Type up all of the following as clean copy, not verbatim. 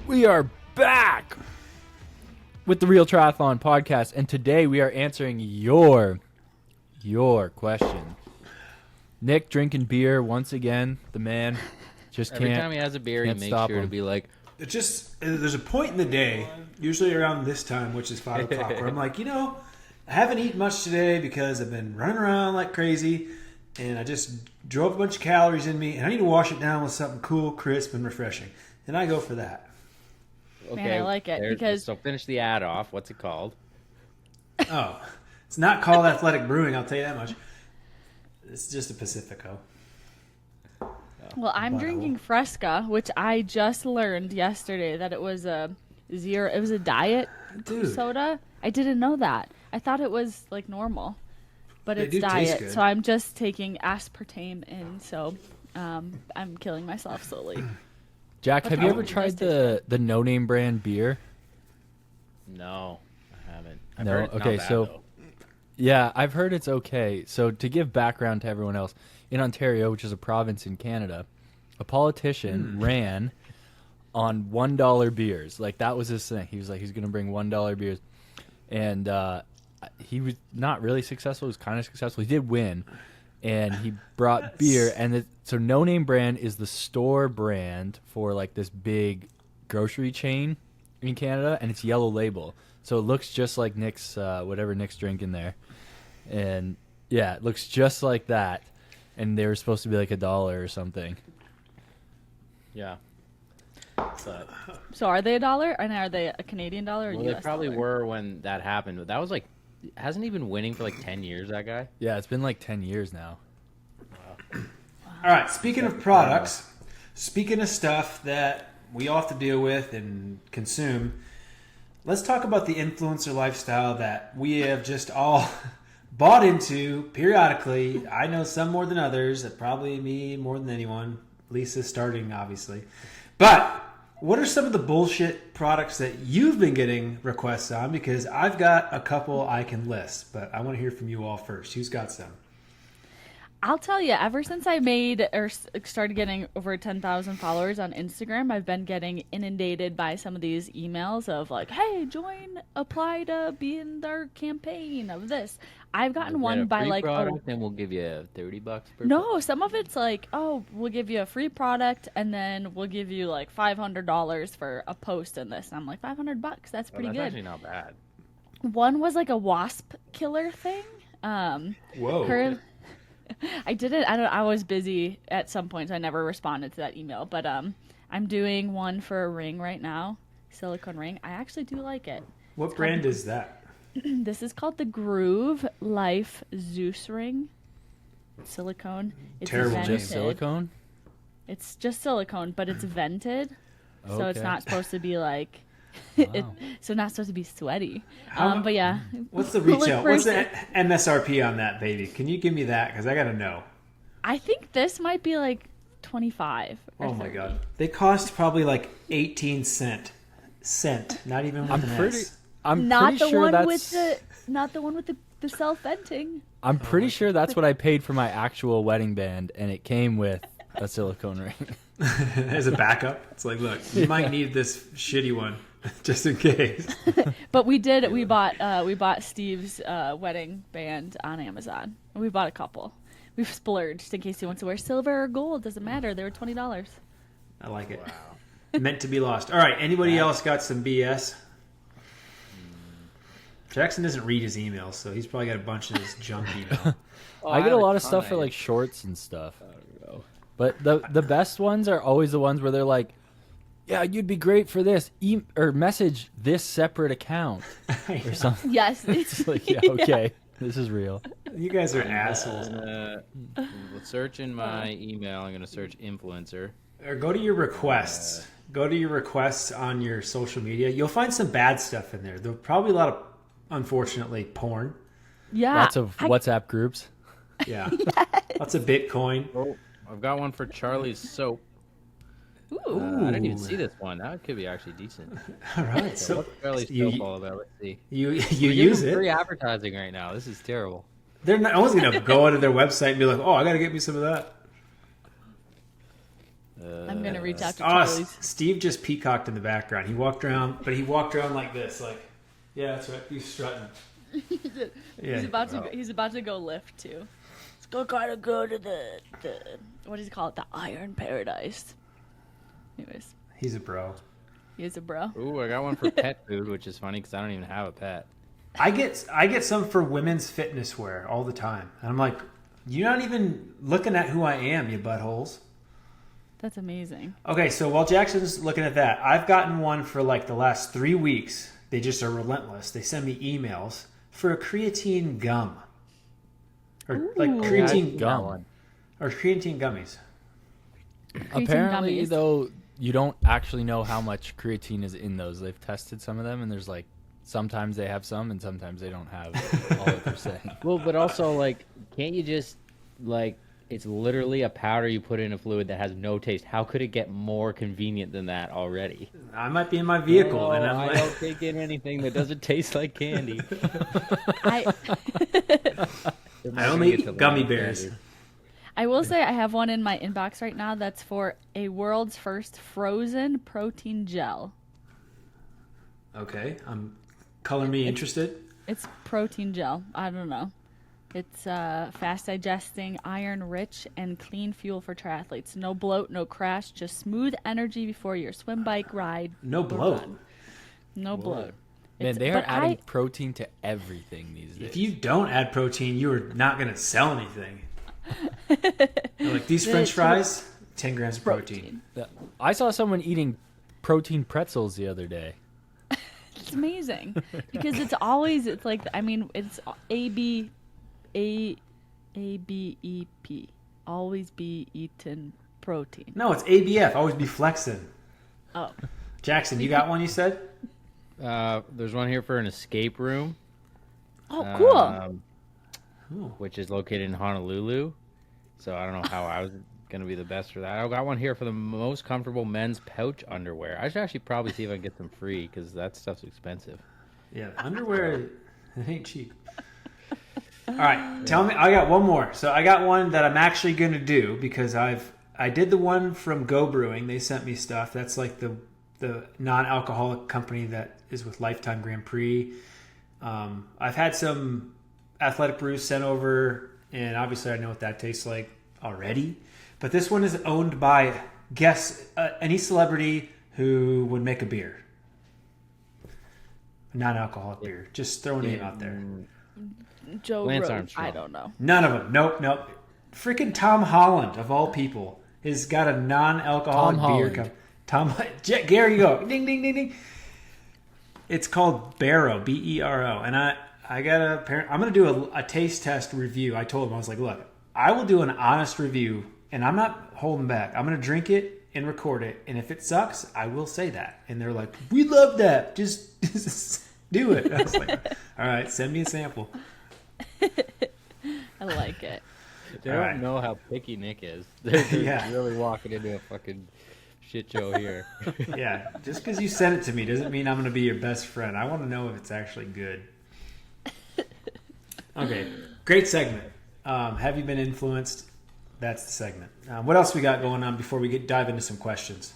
We are back with the Real Triathlon Podcast, and today we are answering your question. Nick drinking beer once again. The man just Every time he has a beer, he makes sure to be like, It's just, there's a point in the day, usually around this time, which is 5 o'clock, where I'm like, I haven't eaten much today because I've been running around like crazy, and I just drove a bunch of calories in me, and I need to wash it down with something cool, crisp, and refreshing. And I go for that. okay, Man, I like it because so finish the ad off. What's it called? Oh, it's not called Athletic Brewing, I'll tell you that much. It's just a Pacifico. well, I'm drinking Fresca, which I just learned yesterday that it was a diet Dude. soda. I didn't know that. I thought it was like normal, but They it's do taste diet. good. So I'm just taking aspartame in. So I'm killing myself slowly. Jack, have you ever tried Does the No Name brand beer? No, I haven't. I've No? heard it's Okay, not bad, so- though. Yeah, I've heard it's okay. So to give background to everyone else, in Ontario, which is a province in Canada, a politician ran on $1 beers. Like, that was his thing. He was like, he's going to bring $1 beers. And he was not really successful. He was kind of successful. He did win. And he brought beer. And so No Name brand is the store brand for, like, this big grocery chain in Canada. And it's yellow label. So it looks just like Nick's, whatever Nick's drinking there. And, yeah, it looks just like that. And they were supposed to be like $1 or something. Yeah. But, So are they $1? And are they a Canadian dollar or well, US they probably dollar? were when that happened. But that was like, hasn't he been winning for like 10 years, that guy? Yeah, it's been like 10 years now. All right, speaking of products, speaking of stuff that we all have to deal with and consume, let's talk about the influencer lifestyle that we have just all bought into periodically. I know some more than others, probably me more than anyone. Lisa's starting, obviously. But what are some of the bullshit products that you've been getting requests on? Because I've got a couple I can list, but I want to hear from you all first. Who's got some? I'll tell you, ever since I started getting over 10,000 followers on Instagram, I've been getting inundated by some of these emails of like, hey, apply to be in our campaign of this. I've gotten Get one a by free like, product, and we'll give you $30 per no, some of it's like, oh, we'll give you a free product and then we'll give you like $500 for a post in this. And I'm like, $500, that's pretty That's good. actually not bad. One was like a wasp killer thing. Whoa. I was busy at some point, so I never responded to that email. But I'm doing one for a ring right now, silicone ring. I actually do like it. What brand is that? This is called the Groove Life Zeus ring. Silicone. It's Terrible name. vented. Just silicone? It's just silicone, but it's vented, so it's Okay. not supposed to be like. Wow. So not supposed to be sweaty. How- But yeah. What's the Well, retail? at What's first the MSRP on that, baby? Can you give me that? Because I got to know. I think this might be like 25. or Oh my 30. God. They cost probably like 18 cent. Not even with an S. I'm Not pretty the sure one that's. with the self venting. I'm pretty sure that's what I paid for my actual wedding band, and it came with a silicone ring. As a backup. It's like, look, you might need this shitty one just in case. But we bought Steve's wedding band on Amazon. And we bought a couple. We've splurged in case he wants to wear silver or gold. Doesn't matter. They were $20. I like it. Meant to be lost. All right. Anybody else got some BS? Jackson doesn't read his emails, so he's probably got a bunch of his junk email. I get a lot of stuff for like shorts and stuff. But the best ones are always the ones where they're like, yeah, you'd be great for this. Or message this separate account or something. Yes. It's like, yeah, okay, this is real. You guys are assholes. Search in my email. I'm gonna search influencer. Or go to your requests. Go to your requests on your social media. You'll find some bad stuff in there. There'll probably a lot of, unfortunately, porn. Yeah. Lots of WhatsApp groups. Yeah. Lots of Bitcoin. Oh, I've got one for Charlie's soap. Ooh. I didn't even see this one. That could be actually decent. All right. So What's Charlie's you- soap all about? Let's see. you We're use giving it. free advertising right now. This is terrible. They're not. I was gonna go onto their website and be like, "Oh, I got to get me some of that." I'm gonna reach out to Oh, Chili's. Steve just peacocked in the background. He walked around like this, like, yeah, that's right. He's strutting. Yeah. He's about to go lift too. Gotta go to the what does he call it? The Iron Paradise. Anyways, He's a bro. he is a bro. Ooh, I got one for pet food, which is funny because I don't even have a pet. I get some for women's fitness wear all the time, and I'm like, you're not even looking at who I am, you buttholes. That's amazing. Okay, so while Jackson's looking at that, I've gotten one for like the last 3 weeks. They just are relentless. They send me emails for a creatine gum. Or like Ooh. creatine gum. Or creatine gummies. Apparently, gummies. though, you don't actually know how much creatine is in those. They've tested some of them, and there's like sometimes they have some, and sometimes they don't have all that they're saying. Well, but also, like, can't you just, like, it's literally a powder you put in a fluid that has no taste. How could it get more convenient than that already? I might be in my vehicle, and I'm I like, don't take in anything that doesn't taste like candy. I I only eat gummy bears. I will say I have one in my inbox right now that's for a world's first frozen protein gel. Okay, color me interested. It's protein gel. I don't know. It's fast digesting, iron rich, and clean fuel for triathletes. No bloat, no crash, just smooth energy before your swim, bike, ride. No or bloat. run. No bloat. Man, It's- they are but adding protein to everything these days. If you don't add protein, you are not going to sell anything. They're like, these French fries, 10 grams of protein. I saw someone eating protein pretzels the other day. It's amazing because it's like it's ABEP. Always be eaten protein. No, it's ABF. Always be flexing. Oh, Jackson, you got one, you said? There's one here for an escape room. oh, cool. Which is located in Honolulu. So I don't know how I was going to be the best for that. I got one here for the most comfortable men's pouch underwear. I should actually probably see if I can get them free because that stuff's expensive. Yeah, underwear, it ain't cheap. All right, tell me. I got one more. So I got one that I'm actually going to do because I did the one from Go Brewing. They sent me stuff. That's like the non-alcoholic company that is with Lifetime Grand Prix. I've had some athletic brews sent over, and obviously I know what that tastes like already. But this one is owned by, guess, any celebrity who would make a beer. A non-alcoholic beer. Just throw a name out there. Joe Lance Rogan. Armstrong. I don't know. None of them. Nope. Freaking Tom Holland, of all people, has got a non-alcoholic Tom beer. Holland. Gary, you go. Ding, ding, ding, ding. It's called Barrow, B-E-R-O. And I'm going to do a taste test review. I told him, I was like, look, I will do an honest review, and I'm not holding back. I'm going to drink it and record it. And if it sucks, I will say that. And they're like, we love that. Just do it. I was like, all right, send me a sample. I like it. They All don't right. know how picky Nick is. They're Yeah. really walking into a fucking shit show here. Yeah, just because you sent it to me doesn't mean I'm going to be your best friend. I want to know if it's actually good. Okay, great segment. Have you been influenced? That's the segment. What else we got going on before we dive into some questions?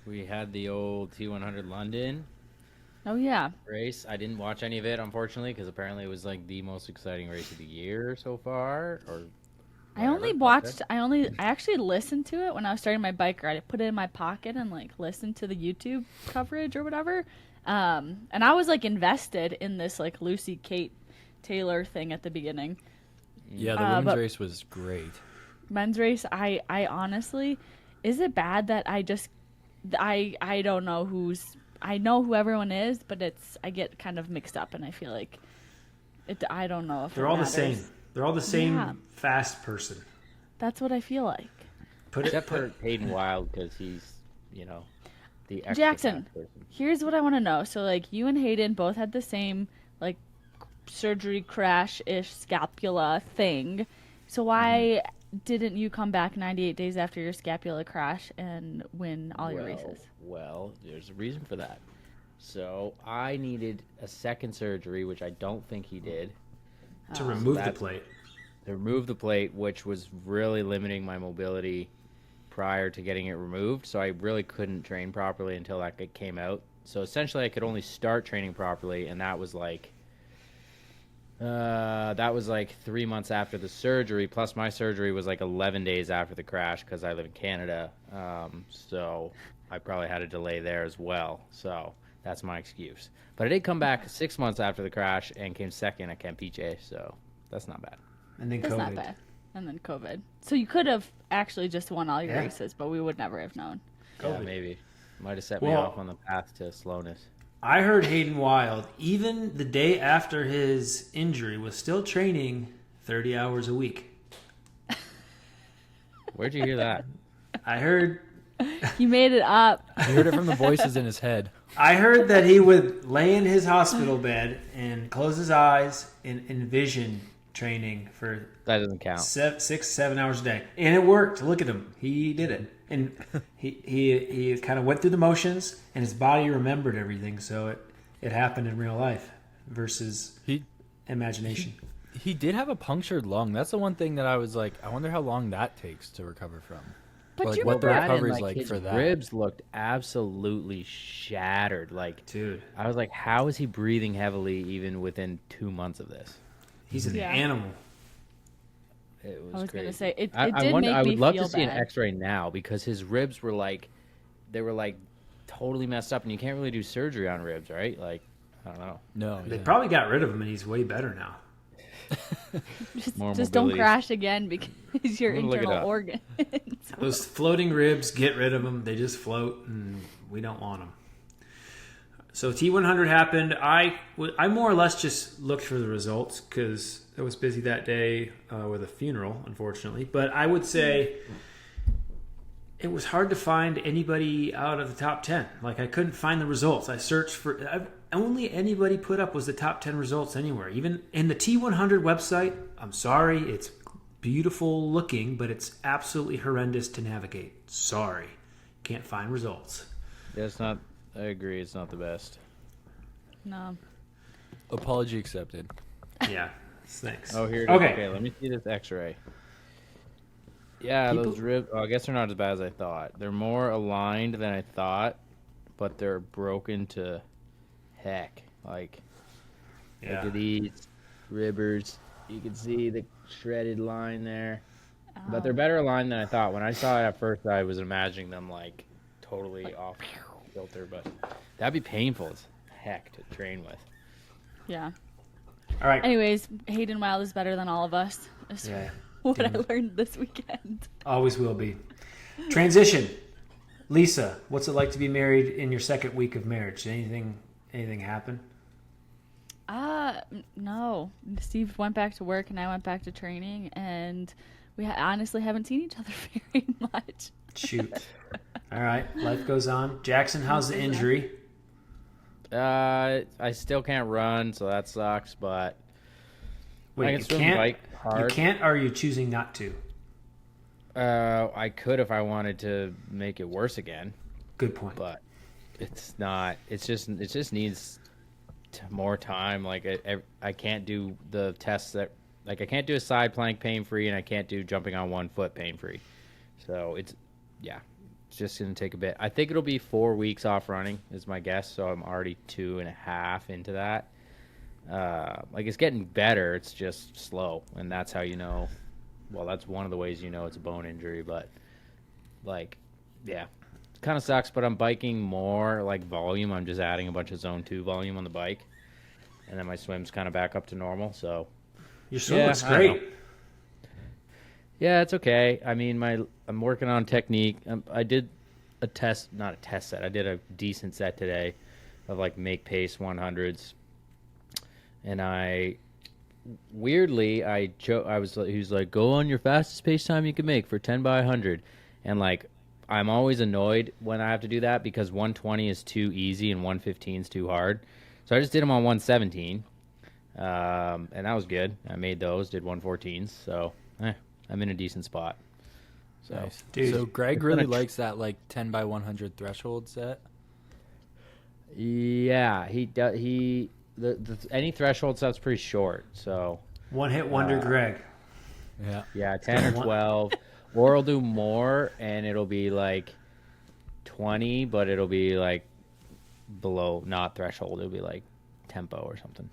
We had the old T100 London Oh yeah. race. I didn't watch any of it, unfortunately, because apparently it was like the most exciting race of the year so far. Or I only whatever. watched. I actually listened to it when I was starting my bike ride. I put it in my pocket and like listened to the YouTube coverage or whatever. And I was like invested in this like Lucy Kate Taylor thing at the beginning. Yeah, the women's but- race was great. Men's race, I honestly, is it bad that I don't know I know who everyone is, but I get kind of mixed up, and I feel like I don't know if They're it all the matters. same. They're all the same Yeah. fast person. That's what I feel like. Except for Hayden Wild, because he's, the extra Jackson, fast person. here's what I want to know. So, like, you and Hayden both had the same, like, surgery crash-ish scapula thing. So why didn't you come back 98 days after your scapula crash and win all your races? Well, there's a reason for that. So I needed a second surgery, which I don't think he did. To remove the that- plate. To remove the plate, which was really limiting my mobility prior to getting it removed, so I really couldn't train properly until that came out. So essentially, I could only start training properly, and that was like 3 months after the surgery. Plus, my surgery was like 11 days after the crash because I live in Canada. So I probably had a delay there as well. So that's my excuse. But I did come back 6 months after the crash and came second at Campeche, so that's not bad. And then That's COVID. not bad. And then COVID. So you could have actually just won all your races, but we would never have known. Yeah, maybe. Might have set me off on the path to slowness. I heard Hayden Wild, even the day after his injury, was still training 30 hours a week. Where'd you hear that? I heard You made it up. You heard it from the voices in his head. I heard that he would lay in his hospital bed and close his eyes and envision training for That doesn't count. 6-7 hours a day, and it worked. Look at him; he did it, and he kind of went through the motions, and his body remembered everything. So it happened in real life versus imagination. He did have a punctured lung. That's the one thing that I was like, I wonder how long that takes to recover from. But Like, you what the remember, recovery's and, like his for that. ribs looked absolutely shattered. Like, Dude, I was like, how is he breathing heavily even within 2 months of this? he's an Yeah. animal. It was I was crazy. gonna say it I did make I me would love feel to see an bad. X-ray now because his ribs were like, they were like totally messed up, and you can't really do surgery on ribs, right? Like, I don't know. No, They yeah. probably got rid of him, and he's way better now. More Just don't mobility. crash again because your I'm gonna look it internal up. organs. Those floating ribs, get rid of them. They just float, and we don't want them. So T100 happened. I more or less just looked for the results because I was busy that day with a funeral, unfortunately. But I would say it was hard to find anybody out of the top 10. Like, I couldn't find the results. I searched for... only anybody put up was the top 10 results anywhere. Even in the T100 website, I'm sorry, it's beautiful looking, but it's absolutely horrendous to navigate. Sorry. Can't find results. Yeah, it's not. I agree. It's not the best. No. Apology accepted. Yeah. Thanks. Oh, here it is. Okay. Okay, let me see this X-ray. Yeah, those ribs. Oh, I guess they're not as bad as I thought. They're more aligned than I thought, but they're broken to heck. Like, look Yeah. at these ribbers. You can see the shredded line there. But they're better aligned than I thought. When I saw it at first, I was imagining them like totally off filter, but that'd be painful as heck to train with. Yeah. All right. Anyways, Hayden Wild is better than all of us. That's Yeah. what I learned this weekend. Always will be. Transition. Lisa, what's it like to be married in your second week of marriage? Anything happen? No. Steve went back to work and I went back to training, and we honestly haven't seen each other very much. Shoot. All right. Life goes on. Jackson, how's the injury? I still can't run, so that sucks, but I Wait, can you swim can't? bike You hard. can't, or are you choosing not to? I could if I wanted to make it worse again, Good point. but it's not. It just needs more time. Like I can't do the tests that, like, I can't do a side plank pain free, and I can't do jumping on 1 foot pain free. So it's just gonna take a bit. I think it'll be 4 weeks off running is my guess. So I'm already 2.5 into that. Like, it's getting better. It's just slow, and that's how you know. Well, that's one of the ways you know it's a bone injury. But like, yeah, it kind of sucks. But I'm biking more like volume. I'm just adding a bunch of zone 2 volume on the bike, and then my swim's kind of back up to normal. So Your swim Yeah, looks I don't great. yeah, it's okay. I mean, I'm working on technique. I did a test, not a test set. I did a decent set today of like make pace 100s, and weirdly he was like, go on your fastest pace time you can make for 10 by 100, and like, I'm always annoyed when I have to do that because 120 is too easy and 115 is too hard. So I just did them on 117, and that was good. I made those, did 114s, so I'm in a decent spot. So Nice. Dude, So Greg it's really gonna likes that like 10 by 100 threshold set. yeah, he does. Any threshold stuff's pretty short. So One hit wonder, Greg. Yeah. yeah, 10 or One- 12. Or I'll do more, and it'll be like 20, but it'll be like below, not threshold. It'll be like tempo or something.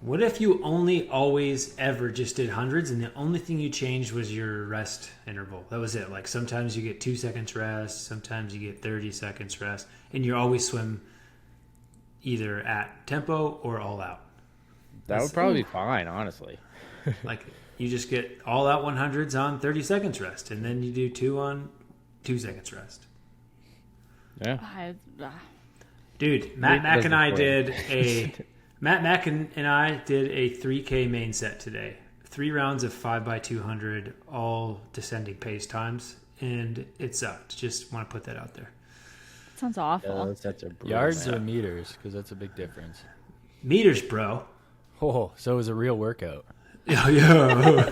What if you only always ever just did hundreds and the only thing you changed was your rest interval? That was it. Like sometimes you get 2 seconds rest, sometimes you get 30 seconds rest, and you always swim either at tempo or all out. That would probably be fine, honestly. Like you just get all out 100s on 30 seconds rest, and then you do 2 on 2 seconds rest. Yeah. Dude, Matt Mack and I did a 3K main set today. 3 rounds of 5x200, all descending pace times, and it sucked. Just want to put that out there. Sounds awful. Those sets are brutal, Yards man. or meters? Because that's a big difference. Meters, bro. Oh, so it was a real workout. Yeah.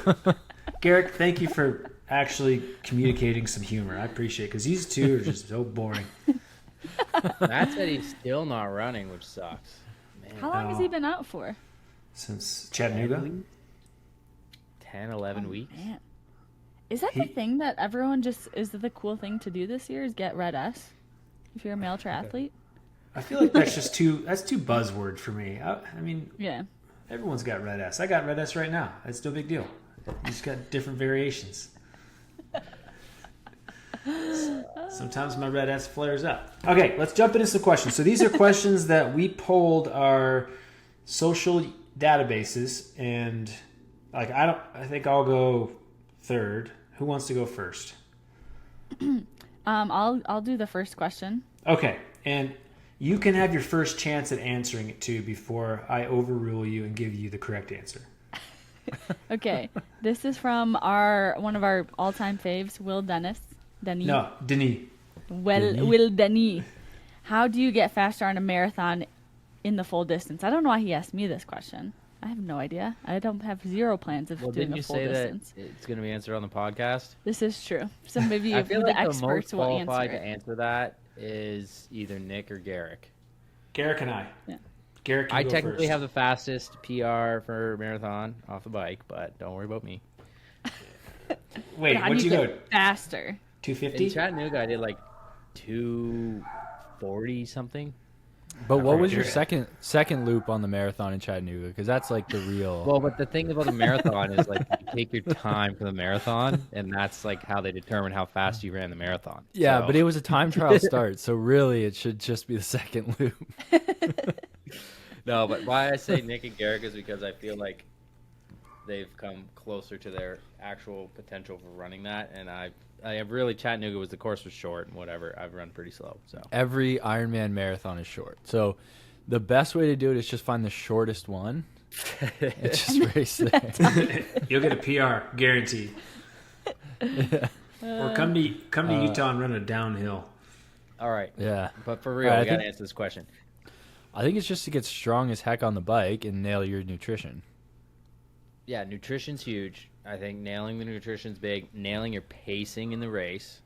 Garrick, thank you for actually communicating some humor. I appreciate it because these two are just so boring. Matt said he's still not running, which sucks. Man. How long has he been out for? Since Chattanooga? 10, 11 weeks. Man. Is that the thing that everyone just, is the cool thing to do this year is get red S? If you're a male triathlete? I feel like that's too buzzword for me. I mean, Yeah. everyone's got red S. I got red S right now. It's no big deal. You just got different variations. Sometimes my red S flares up. Okay, let's jump into some questions. So these are questions that we polled our social databases, and like I think I'll go third. Who wants to go first? I'll do the first question. Okay, and you can have your first chance at answering it too before I overrule you and give you the correct answer. Okay, this is from one of our all-time faves, Will Denis. No, Denis. Will Denis. How do you get faster on a marathon in the full distance? I don't know why he asked me this question. I have no idea. I don't have zero plans of doing Didn't a you full say distance. that it's going to be answered on the podcast? This is true. So maybe I feel the like the experts most will qualified answer to it. answer that is either Nick or Garrick. Garrick and I. Yeah. Garrick, you I go technically first. have the fastest PR for marathon off the bike, but don't worry about me. Wait, How what'd do you you go? get faster? In 250? Chattanooga, I did like 240 something. But what was your Garrick. second loop on the marathon in Chattanooga? Because that's like the real. Well, but the thing about the marathon is like you take your time for the marathon, and that's like how they determine how fast you ran the marathon. Yeah, So- but it was a time trial start, so really it should just be the second loop. No, but why I say Nick and Garrick is because I feel like they've come closer to their actual potential for running that, and I have really Chattanooga the course was short and whatever. I've run pretty slow, so Every Ironman marathon is short. So the best way to do it is just find the shortest one. And just race there. You'll get a PR, guaranteed. Or come to Utah and run a downhill. all right. Yeah. But for real, All right, we I gotta think- answer this question. I think it's just to get strong as heck on the bike and nail your nutrition. Yeah, nutrition's huge. I think nailing the nutrition's big. Nailing your pacing in the race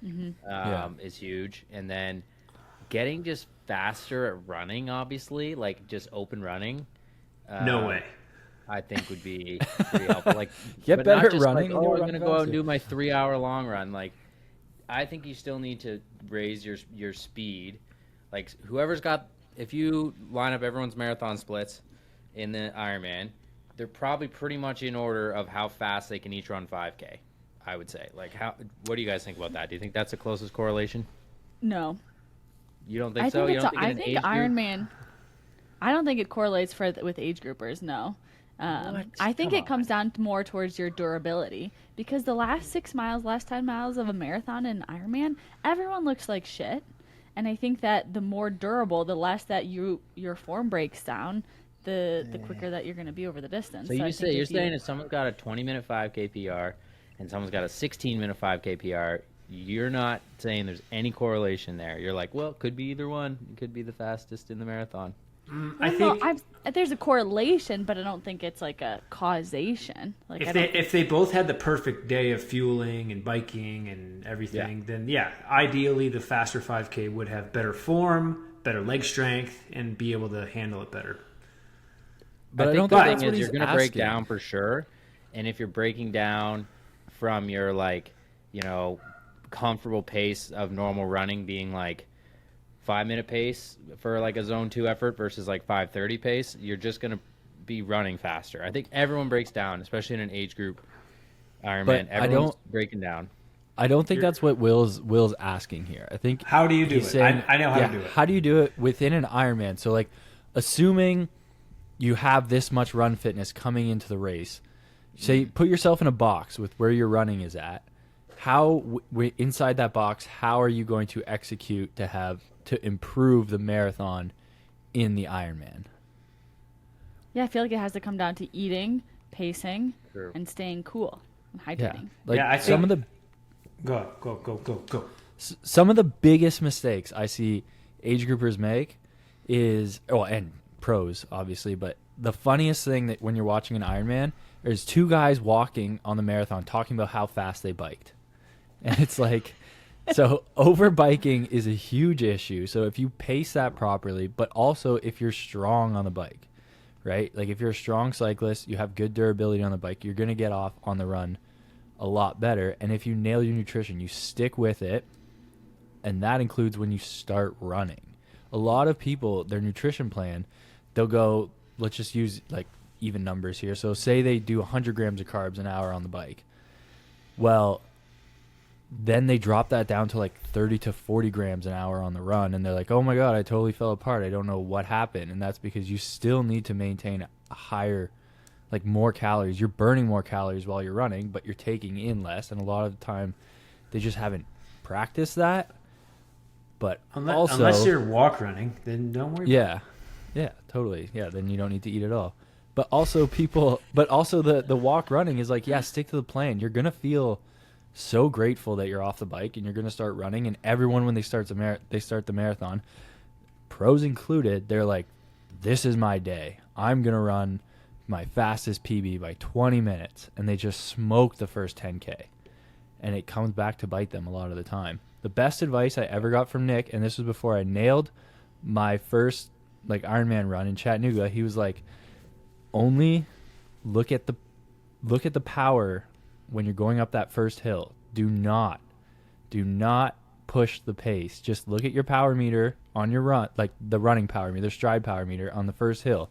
is huge, and then getting just faster at running. Obviously, like just open running. No way. I think would be pretty helpful. Like Get but better not at just running Like, and oh, you'll I'm run gonna go out faster. and do my 3-hour long run. Like, I think you still need to raise your speed. Like whoever's got, if you line up everyone's marathon splits in the Ironman, they're probably pretty much in order of how fast they can each run 5K. I would say. Like, what do you guys think about that? Do you think that's the closest correlation? No. You don't think I so? think You it's don't think I in an think age group? Ironman. I don't think it correlates with age groupers. No. What? I think Come it comes down more towards your durability because the last 10 miles of a marathon and Ironman, everyone looks like shit. And I think that the more durable, the less that your form breaks down, the quicker that you're going to be over the distance. So I you're think saying if someone's got a 20-minute 5K PR and someone's got a 16-minute 5K PR, you're not saying there's any correlation there. You're like, well, it could be either one. It could be the fastest in the marathon. I think there's a correlation, but I don't think it's like a causation. Like if they both had the perfect day of fueling and biking and everything, then ideally the faster 5K would have better form, better leg strength, and be able to handle it better. But I think don't the think thing that's what is he's you're going to break asking. down for sure. And if you're breaking down from your like comfortable pace of normal running being like 5-minute pace for like a zone 2 effort versus like 5:30 pace, you're just going to be running faster. I think everyone breaks down, especially in an age group Ironman. Everyone's breaking down. I don't think that's what Will's asking here. I think how do you do it? Saying, I know how to do it. How do you do it within an Ironman? So like, assuming you have this much run fitness coming into the race, say put yourself in a box with where your running is at. How inside that box, how are you going to execute to improve the marathon in the Ironman? Yeah, I feel like it has to come down to eating, pacing, True. and staying cool and hydrating. I think some of the go. Some of the biggest mistakes I see age groupers make is, and pros obviously, but the funniest thing that when you're watching an Ironman, there's two guys walking on the marathon talking about how fast they biked. And it's like, so over biking is a huge issue. So if you pace that properly, but also if you're strong on the bike, right? Like if you're a strong cyclist, you have good durability on the bike, you're going to get off on the run a lot better. And if you nail your nutrition, you stick with it. And that includes when you start running. A lot of people, their nutrition plan, they'll go, let's just use like even numbers here. So say they do 100 grams of carbs an hour on the bike. Well, then they drop that down to like 30 to 40 grams an hour on the run. And they're like, oh my God, I totally fell apart. I don't know what happened. And that's because you still need to maintain a higher, like more calories. You're burning more calories while you're running, but you're taking in less. And a lot of the time they just haven't practiced that. But unless you're walk running, then don't worry about it. Yeah, totally. Yeah, then you don't need to eat at all. But also the walk running is like, yeah, stick to the plan. You're going to feel so grateful that you're off the bike and you're going to start running. And everyone, when they start the marathon, pros included, they're like, this is my day. I'm going to run my fastest PB by 20 minutes. And they just smoke the first 10K. And it comes back to bite them a lot of the time. The best advice I ever got from Nick, and this was before I nailed my first like Ironman run in Chattanooga, he was like, only look at the power when you're going up that first hill. Do not push the pace. Just look at your power meter on your run, like the running power meter, stride power meter on the first hill.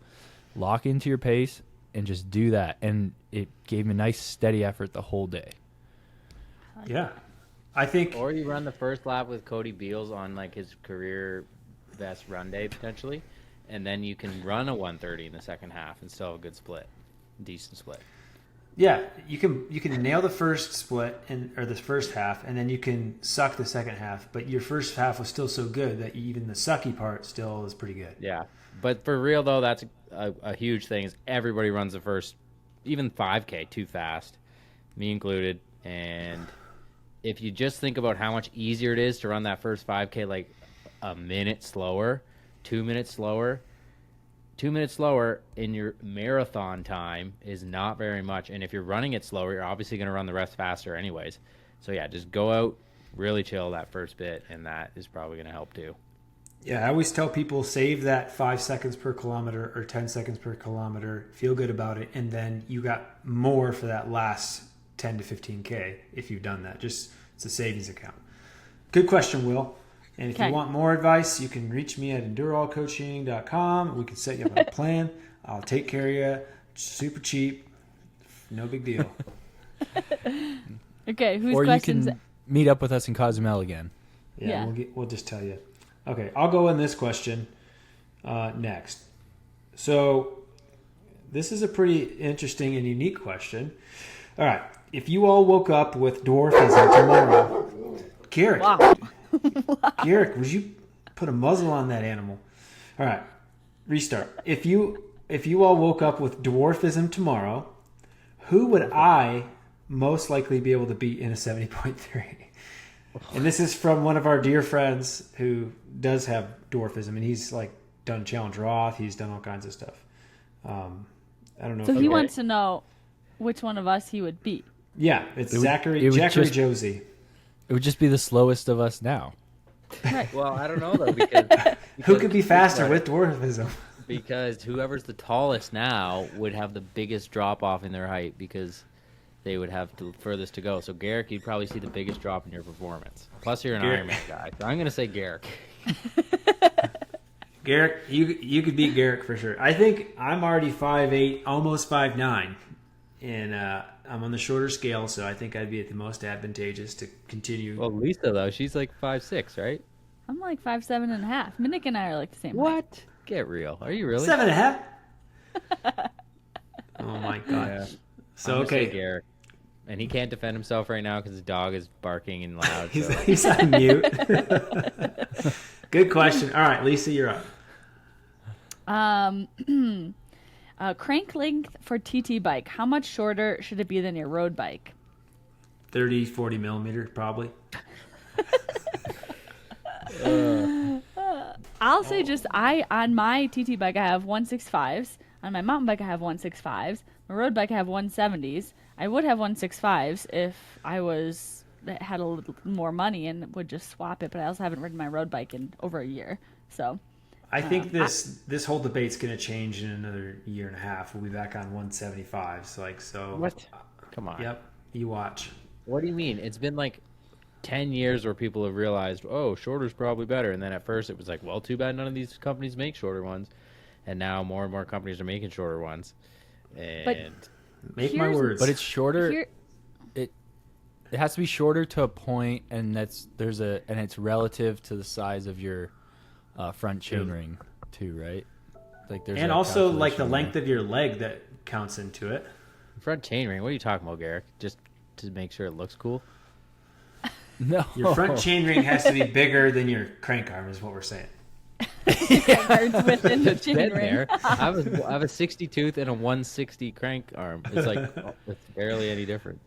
Lock into your pace and just do that. And it gave me a nice steady effort the whole day. Yeah. I think, or you run the first lap with Cody Beals on like his career best run day potentially, and then you can run a 1:30 in the second half and still have a good split, decent split. Yeah, you can nail the first split or the first half, and then you can suck the second half. But your first half was still so good that even the sucky part still is pretty good. Yeah, but for real though, that's a huge thing. Is everybody runs the first, even 5K too fast, me included, and if you just think about how much easier it is to run that first 5K like a minute slower, 2 minutes slower, 2 minutes slower in your marathon time is not very much. And if you're running it slower, you're obviously going to run the rest faster anyways. So yeah, just go out, really chill that first bit, and that is probably going to help too. Yeah, I always tell people save that 5 seconds per kilometer or 10 seconds per kilometer, feel good about it, and then you got more for that last 10 to 15K if you've done that. Just it's a savings account. Good question, Will. And if you want more advice, you can reach me at enduralcoaching.com. We can set you up on a plan. I'll take care of you. Super cheap. No big deal. Okay, whose or questions? You can meet up with us in Cozumel again. Yeah. We'll just tell you. Okay, I'll go in this question next. So this is a pretty interesting and unique question. All right. If you all woke up with dwarfism tomorrow, Garrick, Garrick, would you put a muzzle on that animal? All right, restart. If you all woke up with dwarfism tomorrow, who would I most likely be able to beat in a 70.3? And this is from one of our dear friends who does have dwarfism, and he's like done Challenge Roth. He's done all kinds of stuff. I don't know. So he wants to know which one of us he would beat. Yeah, it's Zachary Josie. It would just be the slowest of us now. Right. Well, I don't know though because who could be faster with dwarfism? Because whoever's the tallest now would have the biggest drop off in their height because they would have to furthest to go. So Garrick, you'd probably see the biggest drop in your performance. Plus, you're an Garrick. Ironman guy, so I'm going to say Garrick. Garrick, you could beat Garrick for sure. I think I'm already 5'8", almost 5'9", and I'm on the shorter scale, so I think I'd be at the most advantageous to continue. Well, Lisa though, she's like 5'6", right? I'm like 5'7.5". Minnick and I are like the same height. What? Get real. Are you really? 7.5. Oh my god. Yeah. So I'm gonna say okay, Garrick. And he can't defend himself right now because his dog is barking and loud. So. he's on mute. Good question. All right, Lisa, you're up. Crank length for TT bike. How much shorter should it be than your road bike? 30, 40 millimeter, probably. I'll say on my TT bike I have 165s. On my mountain bike I have 165s. My road bike I have 170s. I would have 165s if I had a little more money and would just swap it, but I also haven't ridden my road bike in over a year. So I think this whole debate's going to change in another year and a half. We'll be back on 175s. What? Come on. Yep, you watch. What do you mean? It's been like 10 years where people have realized, oh, shorter's probably better. And then at first it was like, well, too bad none of these companies make shorter ones. And now more and more companies are making shorter ones. And Make my words. But it's shorter. It has to be shorter to a point, and it's relative to the size of your front chainring too, right? Like there's and also like the length of your leg that counts into it. front chainring, what are you talking about, Garrick? Just to make sure it looks cool? No, Your front chainring has to be bigger than your crank arm, is what we're saying. within the It's been chain ring. there. I have a 60 tooth and a 160 crank arm. It's like it's barely any different.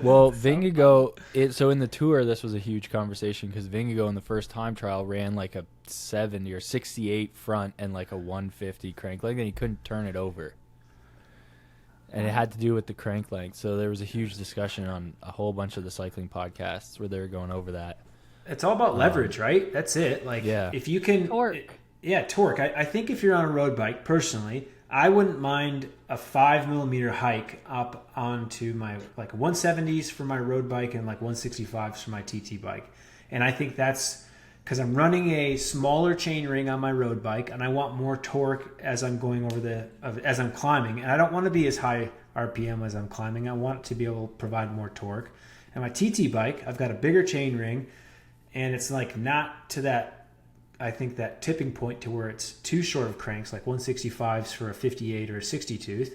Well, Vingegaard, so in the tour, this was a huge conversation because Vingegaard in the first time trial ran like a 70 or 68 front and like a 150 crank length, and he couldn't turn it over. And it had to do with the crank length. So there was a huge discussion on a whole bunch of the cycling podcasts where they were going over that. It's all about leverage, right? That's it. Like, yeah. If you can Torque. Torque. I think if you're on a road bike, personally, I wouldn't mind a 5 millimeter hike up onto my like 170s for my road bike and like 165s for my TT bike. And I think that's because I'm running a smaller chain ring on my road bike, and I want more torque as I'm going over as I'm climbing. And I don't want to be as high RPM as I'm climbing. I want to be able to provide more torque. And my TT bike, I've got a bigger chain ring, and it's like not to that. I think that tipping point to where it's too short of cranks, like 165s for a 58 or a 60 tooth.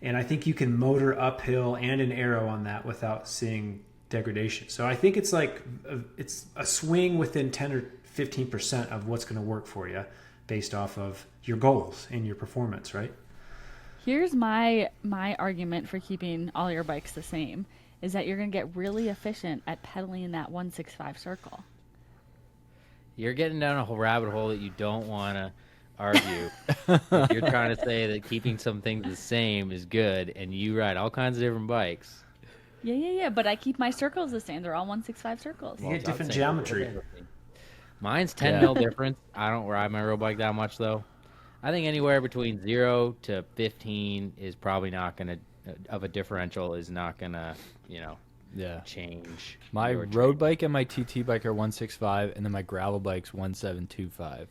And I think you can motor uphill and an arrow on that without seeing degradation. So I think it's like it's a swing within 10 or 15% of what's going to work for you based off of your goals and your performance, right? Here's my argument for keeping all your bikes the same is that you're going to get really efficient at pedaling in that 165 circle. You're getting down a whole rabbit hole that you don't want to argue. You're trying to say that keeping some things the same is good, and you ride all kinds of different bikes. Yeah. But I keep my circles the same. They're all 165 circles. You get different geometry. Mine's 10 mil difference. I don't ride my road bike that much, though. I think anywhere between 0 to 15 is probably not going to, of a differential, is not going to, change. My road bike and my TT bike are 165, and then my gravel bike's 1725.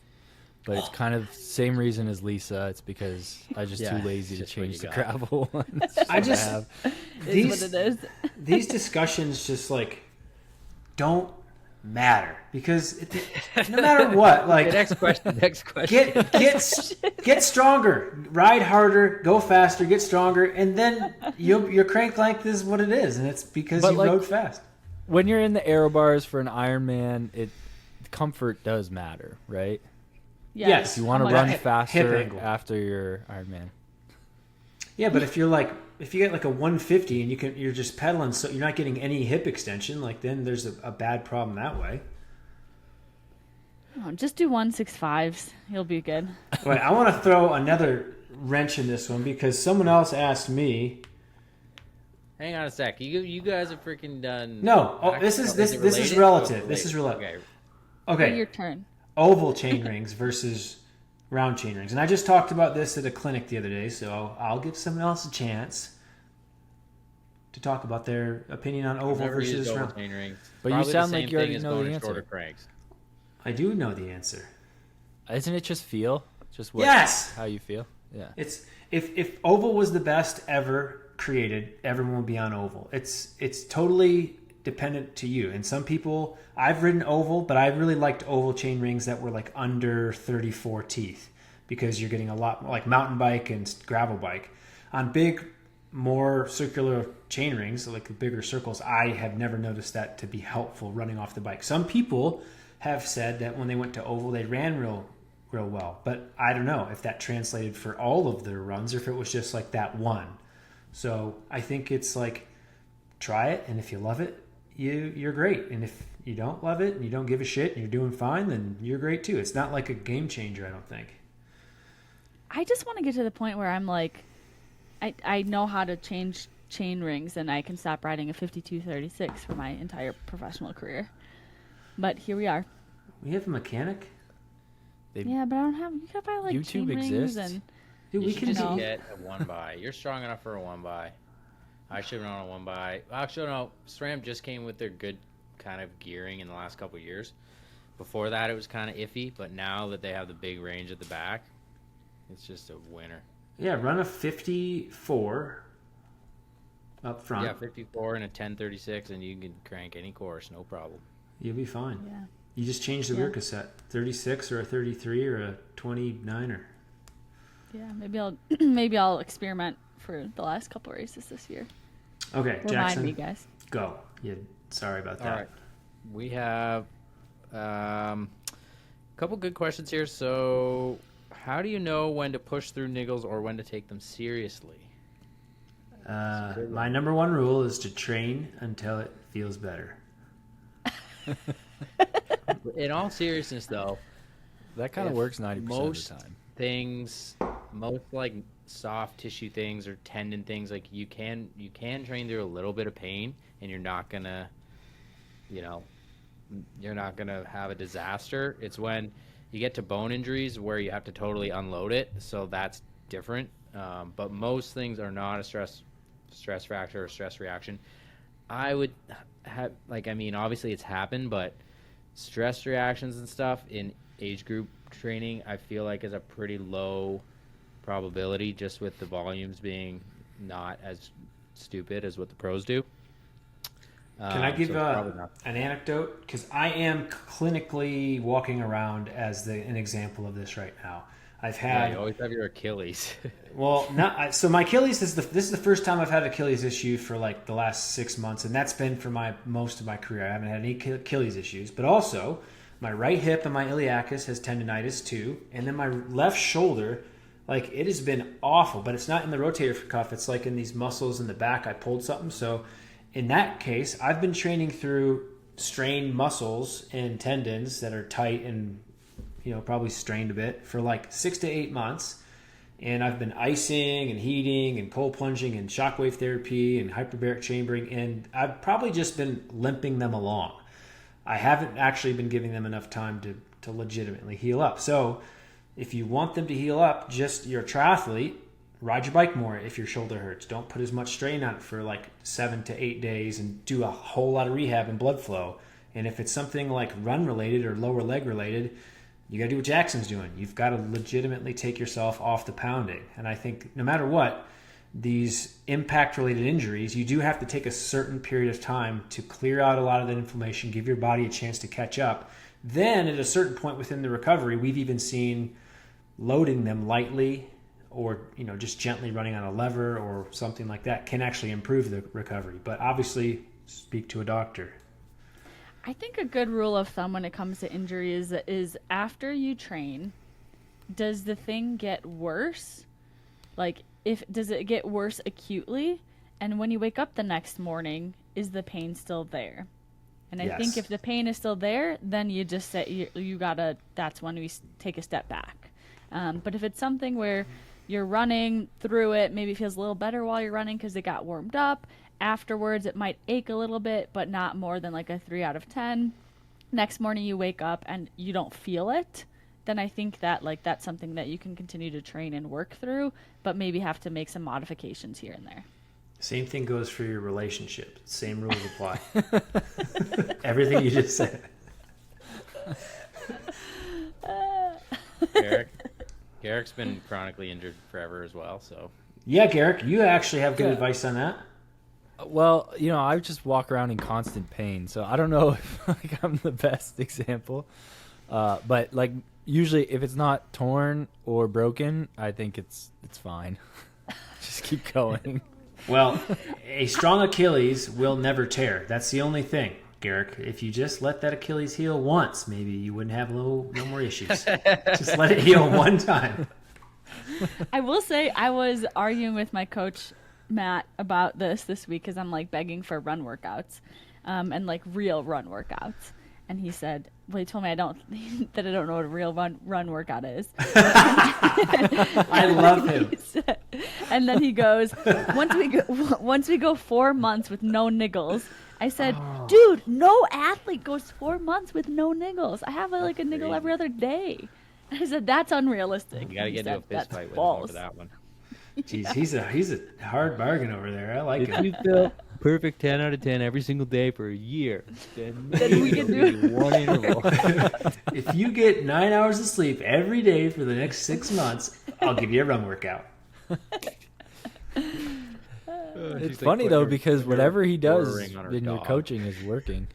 But it's kind of same reason as Lisa. It's because I just too lazy to change the gravel ones. These discussions just like don't matter because no matter what, like Okay, next question. get stronger, ride harder, go faster, get stronger, and then your crank length is what it is, and it's because you rode fast. When you're in the aero bars for an Ironman, comfort does matter, right? Yes. You want to run faster after your Ironman. Yeah, but if you get like a 150 and you're just pedaling, so you're not getting any hip extension, like then there's a bad problem that way. Oh, just do 165s. You'll be good. Wait, I want to throw another wrench in this one because someone else asked me. Hang on a sec. You guys have freaking done. No, this is relative. This is relative. Okay. Your turn. Oval chain rings versus round chain rings. And I just talked about this at a clinic the other day, so I'll give someone else a chance. to talk about their opinion on oval Never versus used oval round. chain rings. But you Probably sound the like same you already thing as know the going answer. shorter cranks. I do know the answer. Isn't it just feel? Just what? Yes! How you feel? Yeah. It's if oval was the best ever created, everyone would be on oval. It's totally dependent to you. And some people, I've ridden oval, but I really liked oval chain rings that were like under 34 teeth, because you're getting a lot like mountain bike and gravel bike. On big, more circular chain rings, like the bigger circles, I have never noticed that to be helpful running off the bike. Some people have said that when they went to oval, they ran real well, but I don't know if that translated for all of their runs or if it was just like that one. So I think it's like, try it, and if you love it, you're great. And if you don't love it and you don't give a shit and you're doing fine, then you're great too. It's not like a game changer, I don't think. I just want to get to the point where I'm like, I know how to change chain rings and I can stop riding a 5236 for my entire professional career. But here we are. We have a mechanic. Yeah, but I don't have. You gotta buy like YouTube chain rings exists. and. Dude, You we should can just do. get a 1x. You're strong enough for a 1x. I should have known a 1x. Actually, no. SRAM just came with their good kind of gearing in the last couple of years. Before that, it was kind of iffy, but now that they have the big range at the back, it's just a winner. Yeah, run a 54 up front. Yeah, 54 and a 1036, and you can crank any course, no problem. You'll be fine. Yeah. You just change the rear cassette, 36 or a 33 or a 29er. Yeah, maybe I'll experiment for the last couple races this year. Okay, Remind Jackson, me, guys. go. Yeah, sorry about that. All right. We have a couple good questions here. So, how do you know when to push through niggles or when to take them seriously? My number one rule is to train until it feels better. In all seriousness, though, That kind of If works 90% of most the time. things, most like soft tissue things or tendon things, like you can train through a little bit of pain, and you're not gonna have a disaster. It's when you get to bone injuries where you have to totally unload it, so that's different. But most things are not a stress fracture or stress reaction. I would have obviously it's happened, but stress reactions and stuff in age group training, I feel like is a pretty low probability, just with the volumes being not as stupid as what the pros do. Can I give so it's probably not. an anecdote? Because I am clinically walking around as an example of this right now. I've Yeah, had you always have your Achilles. so my Achilles this is the first time I've had Achilles issue for like the last 6 months, and that's been for most of my career. I haven't had any Achilles issues, but also my right hip and my iliacus has tendonitis too, and then my left shoulder, like it has been awful. But it's not in the rotator cuff; it's like in these muscles in the back. I pulled something, so in that case, I've been training through strained muscles and tendons that are tight and probably strained a bit for like 6 to 8 months. And I've been icing and heating and cold plunging and shockwave therapy and hyperbaric chambering, and I've probably just been limping them along. I haven't actually been giving them enough time to legitimately heal up. So if you want them to heal up, you're a triathlete, ride your bike more if your shoulder hurts. Don't put as much strain on it for like 7 to 8 days and do a whole lot of rehab and blood flow. And if it's something like run related or lower leg related, you got to do what Jackson's doing. You've got to legitimately take yourself off the pounding. And I think no matter what, these impact-related injuries, you do have to take a certain period of time to clear out a lot of that inflammation, give your body a chance to catch up. Then at a certain point within the recovery, we've even seen loading them lightly or just gently running on a lever or something like that can actually improve the recovery. But obviously, speak to a doctor. I think a good rule of thumb when it comes to injuries is after you train, does the thing get worse? Like, does it get worse acutely? And when you wake up the next morning, is the pain still there? And I think if the pain is still there, then you just say that's when we take a step back. But if it's something where you're running through it, maybe it feels a little better while you're running because it got warmed up. Afterwards, it might ache a little bit, but not more than like a 3 out of 10. Next morning, you wake up and you don't feel it. Then I think that that's something that you can continue to train and work through, but maybe have to make some modifications here and there. Same thing goes for your relationship. Same rules apply. Everything you just said. Garrick's been chronically injured forever as well, so. Yeah, Garrick, you actually have good advice on that. Well, I just walk around in constant pain, so I don't know if like I'm the best example. But like usually, if it's not torn or broken, I think it's fine. Just keep going. Well, a strong Achilles will never tear. That's the only thing, Garrick. If you just let that Achilles heal once, maybe you wouldn't have no more issues. Just let it heal one time. I will say I was arguing with my coach, Matt, about this week because I'm like begging for run workouts and like real run workouts. And he said, well, he told me I don't know what a real run workout is. I love him. And then he goes, once we go 4 months with no niggles. I said, dude, no athlete goes 4 months with no niggles. I have a niggle every other day. I said, that's unrealistic. You got to get into a fist fight with him over that one. Jeez, he's a hard bargain over there. I like If it. you feel perfect 10 out of 10 every single day for a year, then we can do one interval. If you get 9 hours of sleep every day for the next 6 months, I'll give you a run workout. It's funny though because whatever he does in your coaching is working.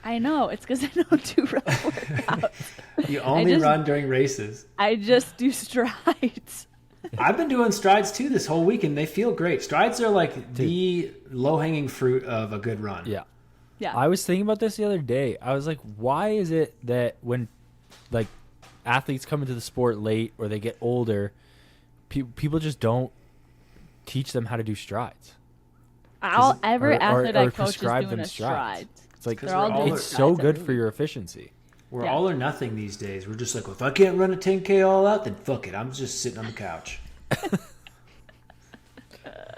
I know. It's because I don't do run workouts. You only run during races. I just do strides. I've been doing strides too this whole week, and they feel great. Strides are like the low-hanging fruit of a good run. Yeah. Yeah. I was thinking about this the other day. I was like, why is it that when like athletes come into the sport late or they get older, people just don't teach them how to do strides? Every athlete I coach is prescribe doing them a stride. It's like They're all doing it's so strides good every for your efficiency. We're Yeah. all or nothing these days. We're just like, well, if I can't run a 10K all out, then fuck it. I'm just sitting on the couch.